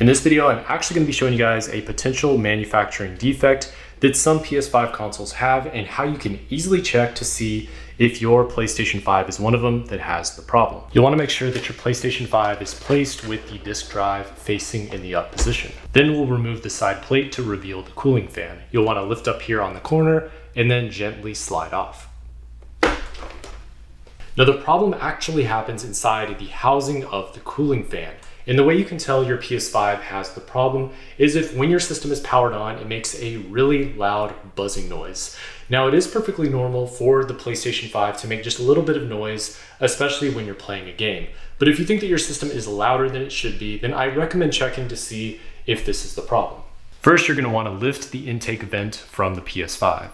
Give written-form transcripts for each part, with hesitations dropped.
In this video, I'm actually going to be showing you guys a potential manufacturing defect that some PS5 consoles have and how you can easily check to see if your PlayStation 5 is one of them that has the problem. You'll want to make sure that your PlayStation 5 is placed with the disk drive facing in the up position. Then we'll remove the side plate to reveal the cooling fan. You'll want to lift up here on the corner and then gently slide off. Now the problem actually happens inside the housing of the cooling fan. And the way you can tell your PS5 has the problem is if when your system is powered on, it makes a really loud buzzing noise. Now it is perfectly normal for the PlayStation 5 to make just a little bit of noise, especially when you're playing a game. But if you think that your system is louder than it should be, then I recommend checking to see if this is the problem. First, you're going to want to lift the intake vent from the PS5.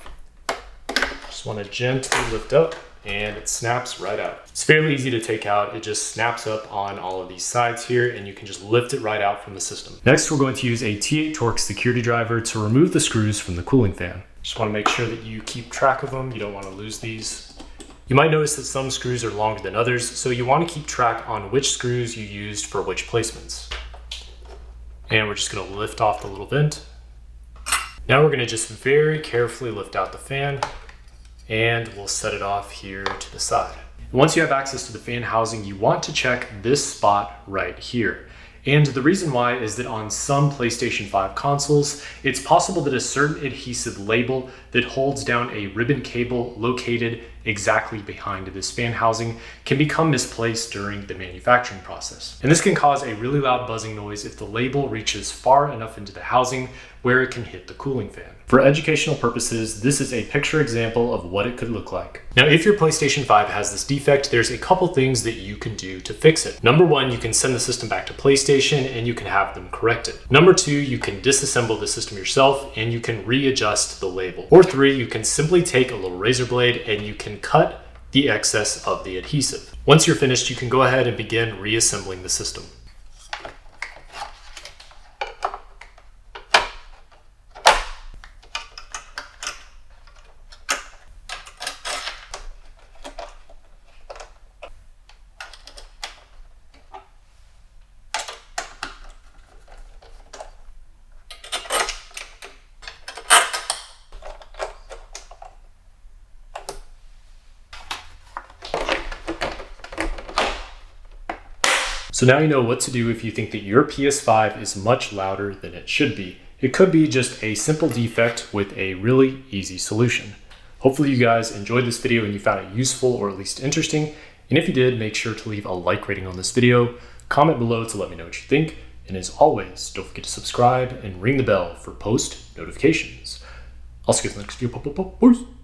Just want to gently lift up, and it snaps right out. It's fairly easy to take out. It just snaps up on all of these sides here, and you can just lift it right out from the system. Next, we're going to use a T8 Torx security driver to remove the screws from the cooling fan. Just want to make sure that you keep track of them. You don't want to lose these. You might notice that some screws are longer than others, so you want to keep track on which screws you used for which placements. And we're just going to lift off the little vent. Now we're going to just very carefully lift out the fan, and we'll set it off here to the side. Once you have access to the fan housing, you want to check this spot right here. And the reason why is that on some PlayStation 5 consoles, it's possible that a certain adhesive label that holds down a ribbon cable located exactly behind this fan housing can become misplaced during the manufacturing process. And this can cause a really loud buzzing noise if the label reaches far enough into the housing where it can hit the cooling fan. For educational purposes, this is a picture example of what it could look like. Now, if your PlayStation 5 has this defect, there's a couple things that you can do to fix it. Number one, you can send the system back to PlayStation and you can have them corrected. Number two, you can disassemble the system yourself and you can readjust the label. Or three, you can simply take a little razor blade and you can cut the excess of the adhesive. Once you're finished, you can go ahead and begin reassembling the system. So now you know what to do if you think that your PS5 is much louder than it should be. It could be just a simple defect with a really easy solution. Hopefully you guys enjoyed this video and you found it useful or at least interesting. And if you did, make sure to leave a like rating on this video, comment below to let me know what you think. And as always, don't forget to subscribe and ring the bell for post notifications. I'll see you guys in the next video. Peace.